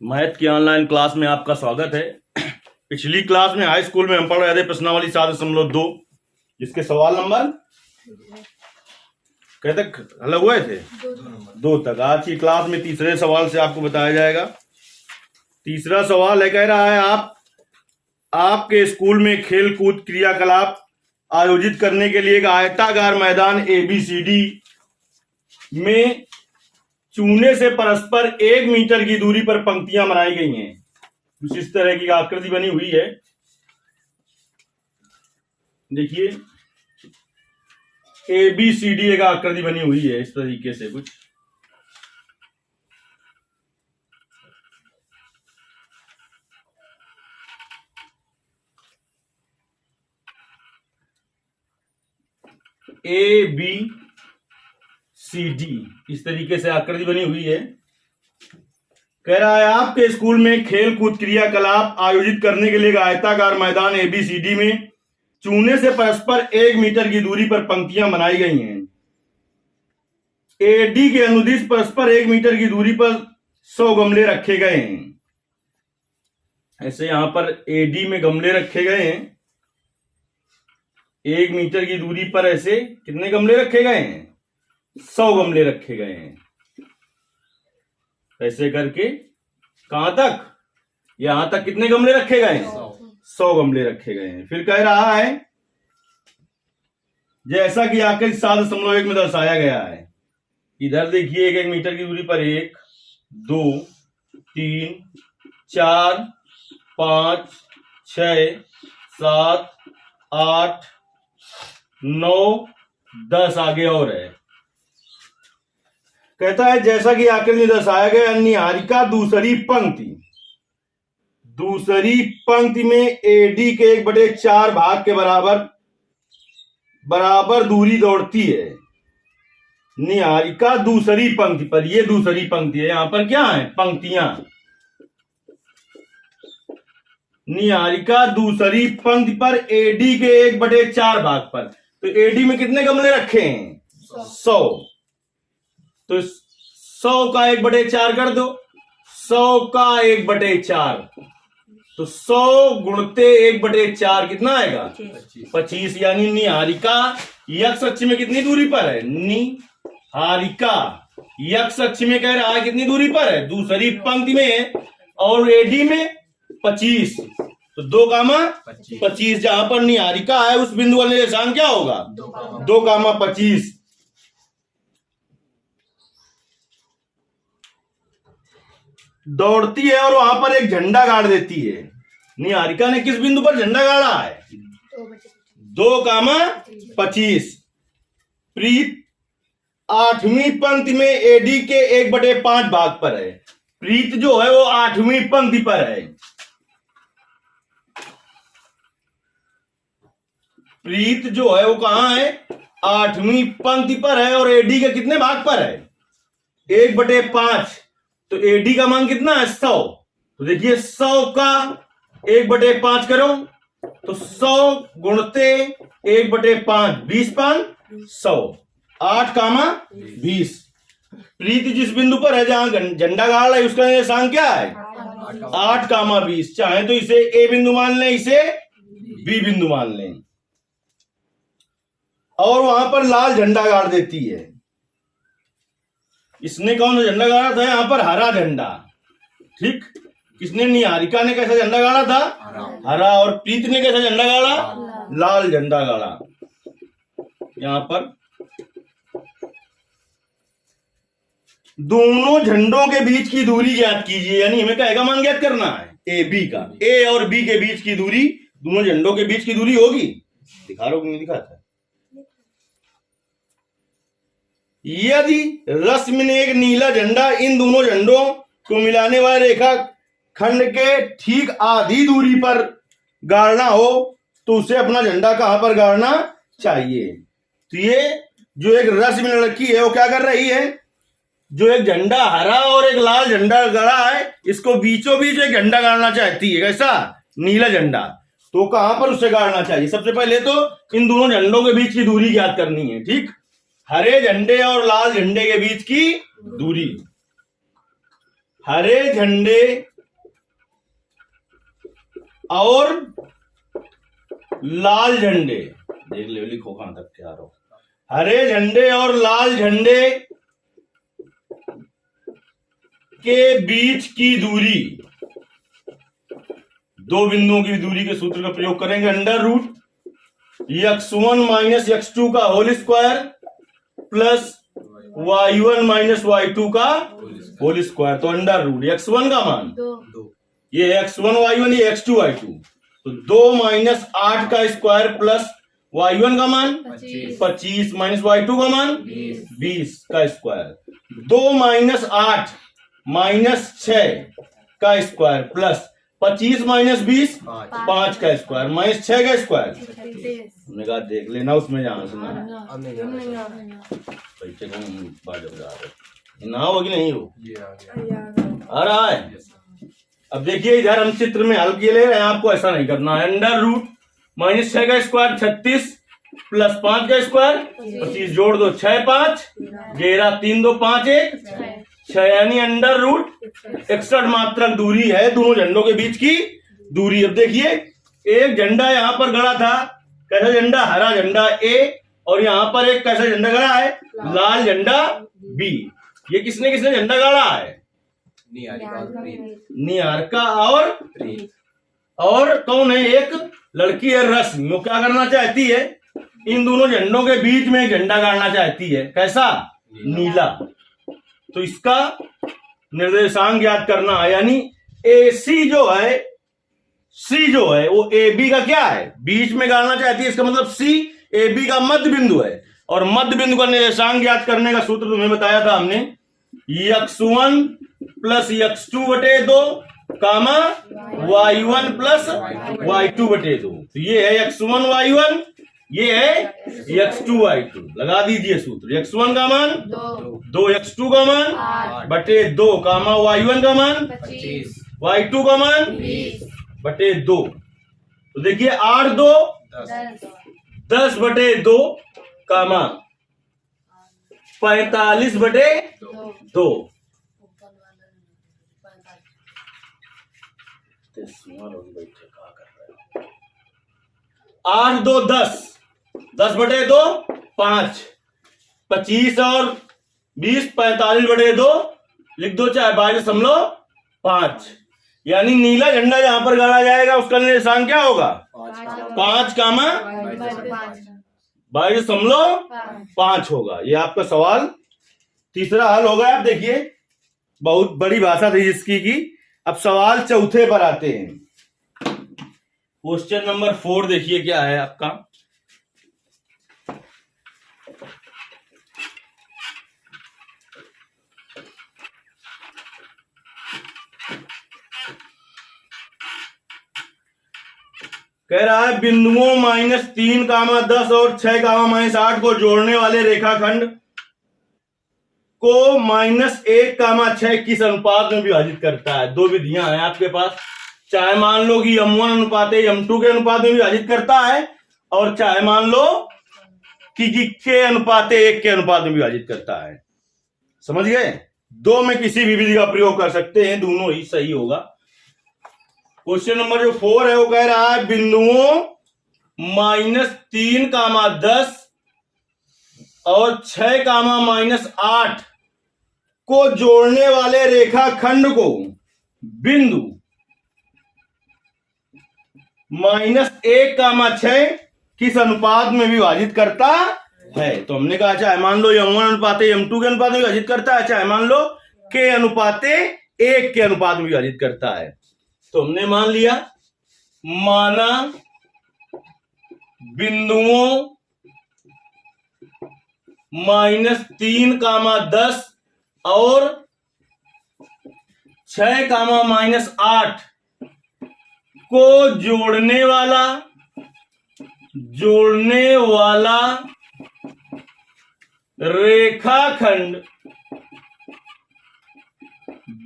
Math की online class में आपका स्वागत है। पिछली क्लास में हाई स्कूल में हम पढ़ रहे थे प्रश्नावली 7.2 जिसके सवाल नंबर कह तक अलग हुए थे 2 तक। आज की क्लास में तीसरे सवाल से आपको बताया जाएगा। तीसरा सवाल है, कह रहा है आपके स्कूल में खेल कूद क्रियाकलाप आयोजित करने के लिए एक आयताकार मैदान ABCD में चूने से परस्पर 1 मीटर की दूरी पर पंक्तियां बनाई गई हैं। कुछ इस तरह की आकृति बनी हुई है, देखिए ABCD एक आकृति बनी हुई है इस तरीके से कुछ। ABCD इस तरीके से आकृति बनी हुई है। कह रहा है आपके स्कूल में खेल कूद क्रियाकलाप आयोजित करने के लिए एक आयताकार मैदान ABCD में चूने से परस्पर 1 मीटर की दूरी पर पंक्तियां बनाई गई हैं। AD के अनुदिश परस्पर 1 मीटर की दूरी पर 100 गमले रखे गए हैं। ऐसे यहां पर AD में गमले रखे गए हैं। 1 मीटर की दूरी पर ऐसे कितने गमले रखे गए हैं? 100 गमले रखे गए हैं। ऐसे करके कहां तक? यहां तक कितने गमले रखे गए हैं? 100 गमले रखे गए हैं। फिर कह रहा है जैसा कि आकृति 7.1 में दर्शाया गया है। इधर देखिए 1 मीटर की दूरी पर 1 2 3 4 5 6 7 8 9 10 आगे और है। कहता है जैसा कि आकृति में दर्शाया गया निहारिका दूसरी पंक्ति में AD के 1/4 भाग के बराबर दूरी दौड़ती है। निहारिका दूसरी पंक्ति पर, ये दूसरी पंक्ति है, यहां पर क्या है? पंक्तियां। निहारिका दूसरी पंक्ति पर AD के 1/4 भाग पर, तो AD में कितने गमले रखे हैं? 100। तो 100 का 1/4 कर दो। 100 का 1/4 तो 100 गुणते 1/4 कितना आएगा? 25। यानी निहारिका यक्ष अक्ष में कितनी दूरी पर है? निहारिका यक्ष अक्ष में कह रहा है कितनी दूरी पर है? दूसरी पंक्ति में है। और AD में 25, तो 2, 25 जहां पर निहारिका है उस बिंदु का निर्देशांक क्या होगा? 2, 25। दौड़ती है और वहां पर एक झंडा गाड़ देती है। निहारिका ने किस बिंदु पर झंडा गाड़ा है? 2, 25। प्रीत 8वीं पंक्ति में AD के 1/5 भाग पर है। प्रीत जो है वो 8वीं पंक्ति पर है। प्रीत जो है वो कहां है? 8वीं पंक्ति पर है और AD के कितने भाग पर है? 1/5। तो AD का मान कितना है? 100। तो देखिए 100 का 1/5 करो तो 100 गुणते 1/5 20 100 8, 20। प्रीति जिस बिंदु पर है जहां झंडा गाड़ है उसका निर्देशांक क्या है? 8, 20। चाहे तो इसे A बिंदु मान लें, इसे B बिंदु मान लें। और वहां पर लाल झंडा गाड़ देती है। इसने कौन सा झंडा गाड़ा था? यहां पर हरा झंडा। ठीक, किसने? निहारिका ने कैसा झंडा गाड़ा था? हरा। और प्रीत ने कैसा झंडा गाड़ा? लाल झंडा गाड़ा। यहां पर दोनों झंडों के बीच की दूरी ज्ञात कीजिए। यानी हमें क्या मान ज्ञात करना है? AB का। A और B के बीच की दूरी, दोनों झंडों के बीच की दूरी होगी। दिखा रहा हूं, नहीं दिखाता? यदि रश्मि ने एक नीला झंडा इन दोनों झंडों को मिलाने वाले रेखा खंड के ठीक आधी दूरी पर गाड़ना हो तो उसे अपना झंडा कहां पर गाड़ना चाहिए? तो ये जो एक रश्मि लड़की है वो क्या कर रही है? जो एक झंडा हरा और एक लाल झंडा गड़ा है, इसको बीचों बीच एक झंडा गाड़ना चाहती है। कैसा? नीला झंडा। तो कहां पर उसे गाड़ना चाहिए? सबसे पहले तो इन दोनों झंडों के बीच की दूरी ज्ञात करनी है। ठीक, हरे झंडे और लाल झंडे के बीच की दूरी। हरे झंडे और लाल झंडे, देख ले लिखो कहां तक क्या रहो, हरे झंडे और लाल झंडे के बीच की दूरी, दो बिंदुओं की दूरी के सूत्र का प्रयोग करेंगे। Under root x1 minus x2 का whole square plus y1 minus y2 का होल स्क्वायर। तो अंडर रूट x1 का मान 2, ये x1 y1, ये x2 y2, तो 2 माइनस 8 का स्क्वायर प्लस y1 का मान 25 माइनस y2 का मान 20 का स्क्वायर, 2 माइनस 8 माइनस 6 का स्क्वायर प्लस 25 माइनस 20 5 का स्क्वायर माइनस 6 का स्क्वायर। 36, हमने कहा देख लेना उसमें जहां से ना ना हो कि नहीं हो, आ रहा है। अब देखिए इधर हम चित्र में हल किए ले रहे हैं, आपको ऐसा नहीं करना है। अंडर रूट माइनस 6 का स्क्वायर 36 प्लस 5 का स्क्वायर 25 जोड़ दो 6 5 11 3 2 5 1 6, यानी अंडर रूट 61 मात्रक दूरी है दोनों झंडों के बीच की दूरी। अब देखिए एक झंडा यहां पर गड़ा था, कैसा झंडा, हरा झंडा ए, और यहां पर एक कैसा झंडा गड़ा है, लाल झंडा बी। ये किसने किसने झंडा गाड़ा है, निहारिका और कौन है, एक लड़की है रश्मि। वो क्या करना चाहती है, इन दोनों झंडों के बीच में एक झंडा गाड़ना चाहती है, कैसा, नीला। तो इसका निर्देशांक ज्ञात करना है, यानी AC जो है, C जो है वो AB का क्या है, बीच में गाड़ना चाहती है, इसका मतलब C AB का मध्य बिंदु है। और मध्य बिंदु का निर्देशांक ज्ञात करने का सूत्र तुम्हें बताया था हमने, x1 प्लस x2 बटे 2 कामा y1 प्लस y2 बटे 2। तो ये है x1 y1, ये है x2 y2। लगा दीजिए सूत्र, x1 का मान 2, x2 का मान बटे 2 कामा y1 का मान 25, y2 का मान 20, बटे 2। तो देखिए 8 2 10 बटे 2 कामा 45 बटे 2। 8 2 10, 10 बटे 2 5, 25 और 20 45 बटे 2 लिख दो, चाहे 22.5। यानी नीला झंडा जहां पर गाड़ा जाएगा उसका निर्देशांक क्या होगा, 5 कामा 22.5 होगा। ये आपका सवाल तीसरा हल हो गया। आप देखिए बहुत बड़ी भाषा थी जिसकी की। अब सवाल चौथे पर आते हैं। क्वेश्चन नंबर 4 देखिए क्या है आपका, कह रहा है बिंदुओं -3, 10 और 6, -8 को जोड़ने वाले रेखाखंड को -1, 6 किस अनुपात में विभाजित करता है। दो विधियां हैं आपके पास, चाहे मान लो कि m1 अनुपात m2 के अनुपात में विभाजित करता है, और चाहे मान लो कि k अनुपात 1 के अनुपात में विभाजित करता है। समझ गए, दो में किसी भी विधि का प्रयोग कर सकते हैं, दोनों ही सही होगा। क्वेश्चन नंबर जो 4 है वो कह रहा है बिंदुओं -3, 10 और 6, -8 को जोड़ने वाले रेखाखंड को बिंदु -1, 6 किस अनुपात में विभाजित करता है। तो हमने कहा चाहे मान लो m1 अनुपात m2 के अनुपात में विभाजित करता है, चाहे मान लो k अनुपात 1 के अनुपात में विभाजित करता है। तो हमने मान लिया, माना बिंदुओं -3, 10 और 6, -8 को जोड़ने वाला रेखाखंड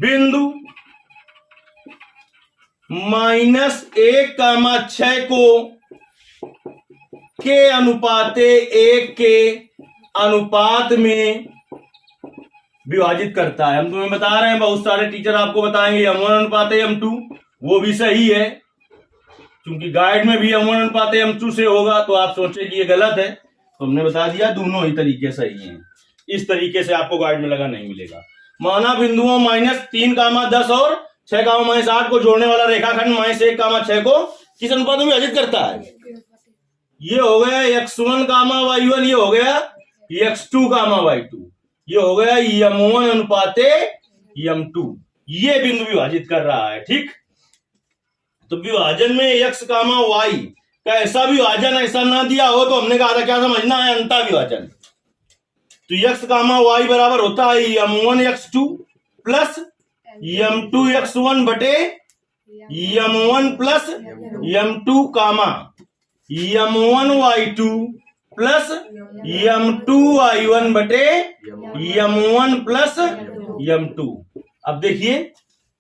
बिंदु -1, 6 को के अनुपात 1 के अनुपात में विभाजित करता है। हम तुम्हें बता रहे हैं, बहुत सारे टीचर आपको बताएंगे m1 अनुपात m2, वो भी सही है, क्योंकि गाइड में भी M1 अनुपात M2 से होगा, तो आप सोचे कि ये गलत है, तो हमने बता दिया दोनों ही तरीके सही हैं। इस तरीके से आपको गाइड में लगा नहीं मिलेगा। माना बिंदुओं -3, 10 और 6, -8 को जोड़ने वाला रेखाखंड -1, 6 को किस अनुपात में विभाजित करता है? ये हो गया x1, y1, ये हो गया x2, y2, ये हो गया M1 अनुपात M2। ये बिंदु विभाजित कर रहा है, ठीक। तो विभाजन में x, y का ऐसा विभाजन ऐसा ना दिया हो तो हमने कहा था क्या समझना है? अंतर विभाजन। तो x, y बराबर होता है M1 x2 plus M2 x1 बटे M1 plus M2 M1 y2 plus M2 y1 बटे M1 प्लस M2। अब देखिए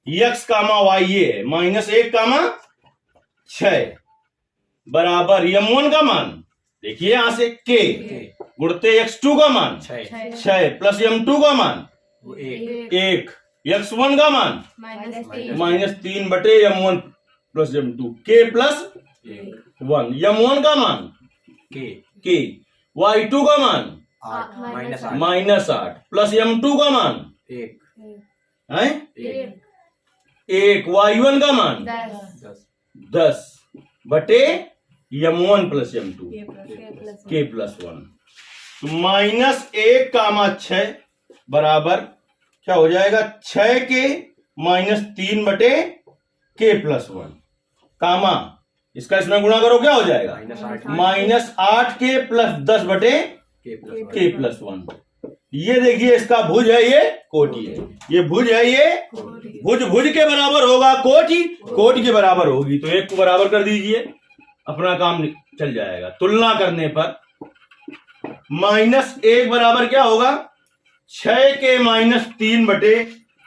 x, y ये है -1, 6 बराबर M1 का मान, देखिए यहां से k गुणते x2 का मान 6 प्लस M2 का मान 1, x1 का मान -3 बटे M1 plus M2, k plus 1, M1 का मान k, y2 का मान -8 प्लस M2 का मान 1, y1 का मान 10 बटे M1 plus M2 k plus 1। तो -1, 6 बराबर क्या हो जाएगा? 6 के -3 बटे k प्लस 1, कामा इसका इसमें गुणा करो, क्या हो जाएगा? -8 के प्लस 10 बटे k प्लस 1। ये देखिए इसका भुज है, ये कोटि है, ये भुज है, ये भुज के बराबर होगा, कोटि के बराबर होगी। तो एक को बराबर कर दीजिए, अपना काम चल जाएगा। तुलना करने पर -1 बराबर क्या होगा? 6 के -3 बटे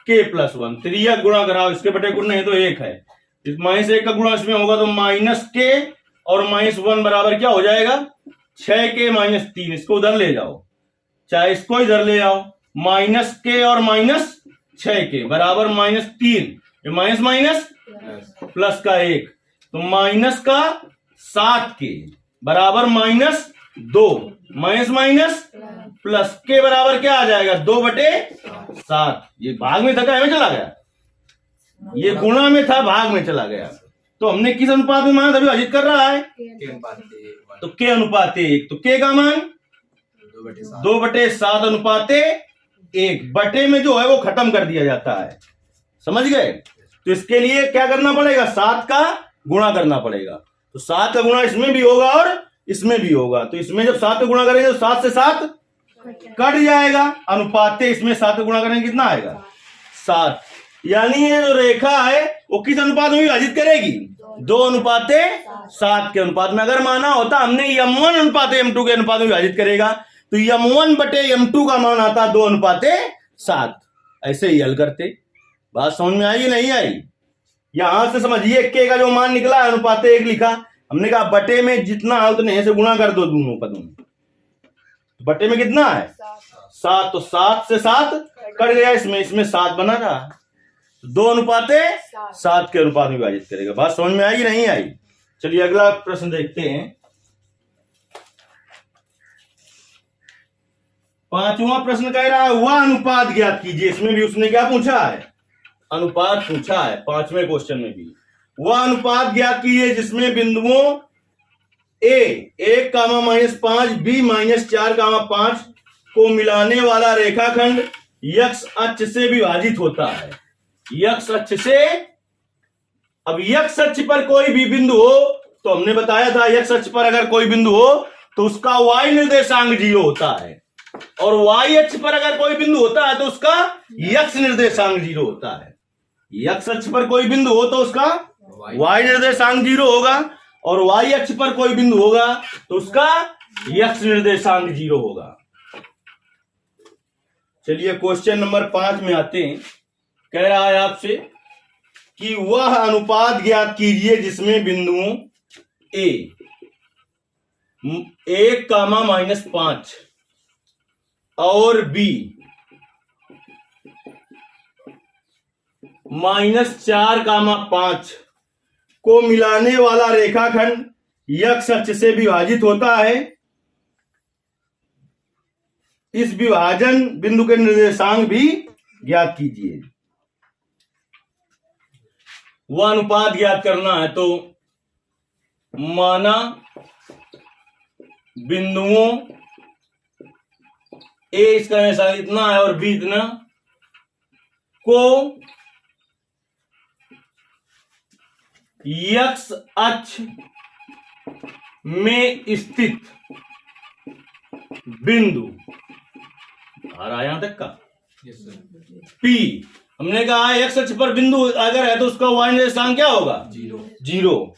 k प्लस 1। त्रियक गुणा कराओ, इसके बटे गुण नहीं तो 1 है, इस -1 का गुणा इसमें होगा तो -k और -1 बराबर क्या हो जाएगा? 6 के -3। इसको उधर ले जाओ, चाहे इसको इधर ले आओ, -k और -6k बराबर -3, ये माइनस प्लस का 1, तो माइनस का 7k बराबर -2, माइनस प्लस के बराबर क्या आ जाएगा? 2 बटे 7। ये भाग में था, क्या में चला गया? ये गुणा में था, भाग में चला गया। तो हमने किस अनुपात में माना? विभाजित कर रहा है, तो k अनुपात 1, तो k का मान 2 बटे 7 अनुपात 1। बटे में जो है वो खत्म कर दिया जाता है, समझ गए? तो इसके लिए क्या करना पड़ेगा? 7 का गुणा करना पड़ेगा। तो 7 का गुणा इसमें भी होगा और इसमें भी होगा। तो इसमें जब 7 का गुणा करेंगे तो 7 से 7 कट जाएगा, अनुपात इसमें 7 का गुणा करेंगे कितना आएगा? 7। यानी ये जो रेखा है वो किस अनुपात में विभाजित करेगी? 2 अनुपात 7 के अनुपात में। अगर माना होता हमने M1 अनुपात M2 के अनुपात में विभाजित करेगा तो M1 बटे M2 का मान आता 2 अनुपात 7। ऐसे ही हल करते। बात समझ में आई नहीं आई? यहां से समझिए k का जो मान निकला अनुपात 1 लिखा, हमने कहा बटे में जितना है उतने से गुणा कर दो दोनों पदों में। बटे में कितना है? 7, तो 7 से 7 कट गया, इसमें 7 बना रहा। 2 अनुपात 7 के अनुपात में विभाजित करेगा। बात समझ में आई नहीं आई? चलिए अगला प्रश्न देखते हैं। 5वां प्रश्न कह रहा है वह अनुपात ज्ञात कीजिए। इसमें भी उसने क्या पूछा है? अनुपात पूछा है 5वें क्वेश्चन में भी। वह अनुपात ज्ञात कीजिए जिसमें बिंदुओं a 1, -5, b -4, 5 को मिलाने वाला रेखाखंड x अक्ष से विभाजित होता है। x अक्ष से, अब x अक्ष पर कोई भी बिंदु हो तो हमने बताया था x अक्ष पर अगर कोई बिंदु हो तो उसका y निर्देशांक 0 होता है, और y अक्ष पर अगर कोई बिंदु होता है तो उसका x निर्देशांक 0 होता है। x अक्ष पर कोई बिंदु हो तो उसका y निर्देशांक 0 होगा, और y अक्ष पर कोई बिंदु होगा तो उसका x निर्देशांक 0 होगा। चलिए क्वेश्चन नंबर 5 में आते हैं। कह रहा है आपसे कि वह अनुपात ज्ञात कीजिए जिसमें बिंदुओं a 1, -5 और b -4, 5 को मिलाने वाला रेखाखंड x अक्ष से विभाजित होता है। इस विभाजन बिंदु के निर्देशांक भी ज्ञात कीजिए। वह अनुपात ज्ञात करना है, तो माना बिंदुओं ए इसका निर्देशांक इतना है और बी इतना को x अक्ष में स्थित बिंदु आ रहा है यहां तक का P। हमने कहा x अक्ष पर बिंदु अगर है तो उसका y निर्देशांक क्या होगा? 0।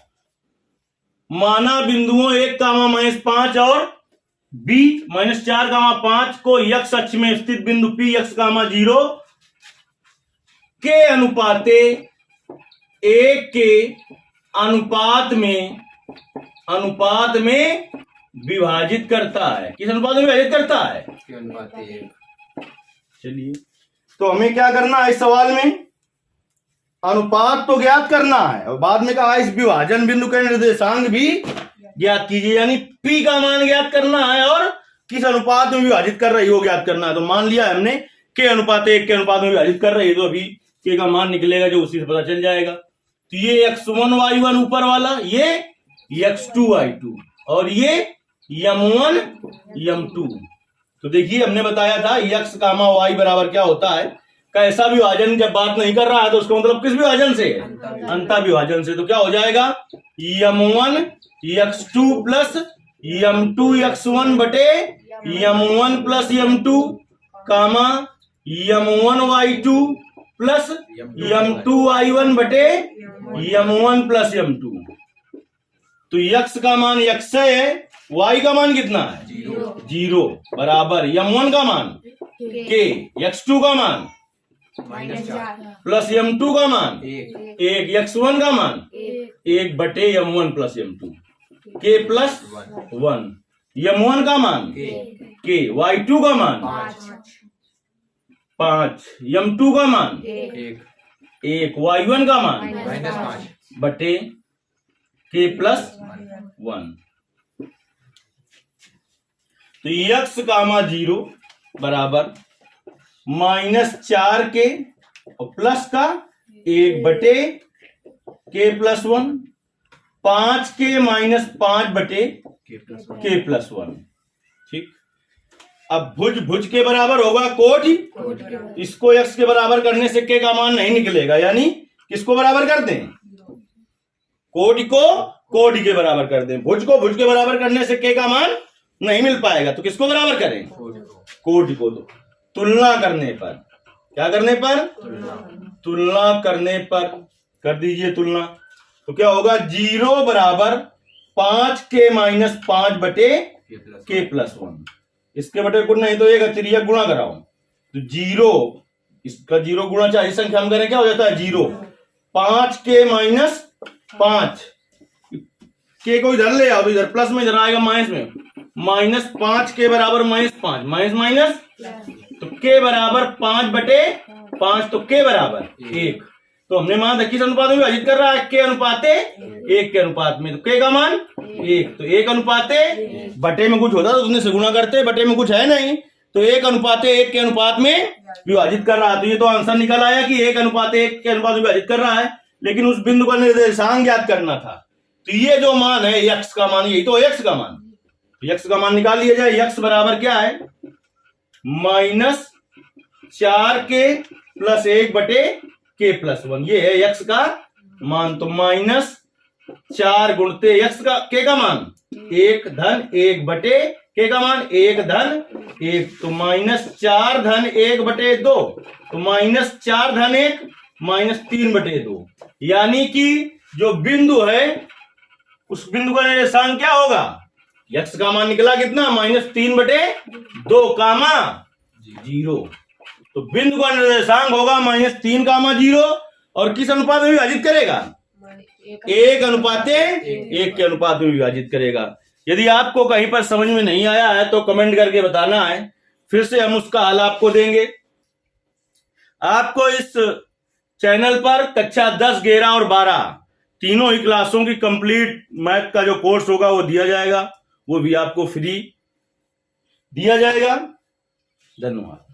माना बिंदुओं 1, -5 और b -4, 5 को x अक्ष में स्थित बिंदु P x, 0 के अनुपाते 1 के अनुपात में विभाजित करता है। किस अनुपात में विभाजित करता है? चलिए, तो हमें क्या करना है इस सवाल में? अनुपात तो ज्ञात करना है और बाद में कहा इस विभाजन बिंदु के निर्देशांक भी ज्ञात कीजिए, यानी P का मान ज्ञात करना है और किस अनुपात में विभाजित कर रही है वो ज्ञात करना है। तो मान लिया हमने K अनुपात 1 के अनुपात में विभाजित कर रही है, तो अभी K का मान निकलेगा जो उसी से पता चल जाएगा। तो ये x1 y1 ऊपर वाला, ये x2 y2 और ये m1 m2। तो देखिए हमने बताया था x, y बराबर क्या होता है, कैसा विभाजन जब बात नहीं कर रहा है तो उसका मतलब किस विभाजन से है? अंतः विभाजन से। तो क्या हो जाएगा? m1 x2 plus m2 x1 बटे m1 प्लस m2 कामा m1 y2 plus m2 y1 बटे m1 प्लस m2। तो x का मान x है, y का मान कितना है? 0 बराबर m1 का मान k, x2 का मान प्लस m2 का मान 1, x1 का मान 1 बटे m1 plus m2, k plus 1, m1 का मान k, y2 का मान 5, m2 का मान 1, y1 का मान बटे k प्लस 1। तो x, 0 बराबर -4 के और प्लस का 1 बटे k प्लस 1, 5 के -5 बटे k प्लस 1। ठीक, अब भुज के बराबर होगा कोटि, इसको x के बराबर करने से k का मान नहीं निकलेगा, यानी किसको बराबर कर दें? कोटि को कोटि के बराबर कर दें। भुज को भुज के बराबर करने से k का मान नहीं मिल पाएगा, तो किसको बराबर करें? कोटि को। तो तुलना करने पर, क्या करने पर? तुलना करने पर कर दीजिए तुलना। तो क्या होगा? 0 बराबर 5 के -5 बटे k प्लस 1। इसके बटे गुण नहीं तो एक अतिरिक्त गुणा कराओ, तो 0, इसका 0 गुणा चाहिए संख्या हम करें, क्या हो जाता है? 0। 5 के -5, k को इधर ले आओ, इधर प्लस में, इधर आएगा माइनस में, -5 के बराबर -5, माइनस तो k बराबर 5 बटे 5, तो k बराबर 1। तो हमने मान था किस अनुपात में विभाजित कर रहा है? k अनुपाते 1 के अनुपात में। तो k का मान 1, तो 1 अनुपाते, बटे में कुछ होता तो उसने से गुणा करते, बटे में कुछ है नहीं, तो 1 अनुपाते 1 के अनुपात में विभाजित कर रहा है। तो ये तो आंसर निकल आया कि 1 अनुपाते 1 के अनुपात में विभाजित कर रहा है, लेकिन उस बिंदु का निर्देशांक ज्ञात करना था। तो ये जो मान है x का मान, यही तो x का मान, तो x का मान निकाल लिया जाए। x बराबर क्या है? -4 के प्लस 1 बटे k प्लस 1, ये है x का मान। तो -4 गुणते x का k का मान 1 धन 1 बटे k का मान 1 धन 1, तो -4 धन 1 बटे 2, तो -4 धन 1 -3 बटे 2, यानी कि जो बिंदु है उस बिंदु का निर्देशांक क्या होगा? x का मान निकला कितना? -3 बटे 2 कामा 0। तो बिंदु का निर्देशांक होगा -3 कामा 0, और किस अनुपात में विभाजित करेगा? 1 अनुपाते 1 के अनुपात में विभाजित करेगा। यदि आपको कहीं पर समझ में नहीं आया है तो कमेंट करके बताना है, फिर से हम उसका हल आपको देंगे। आपको इस चैनल पर कक्षा 10, 11 और 12 तीनों ही क्लासों की कंप्लीट मैथ का जो कोर्स होगा वो दिया जाएगा, वो भी आपको फ्री दिया जाएगा। धन्यवाद।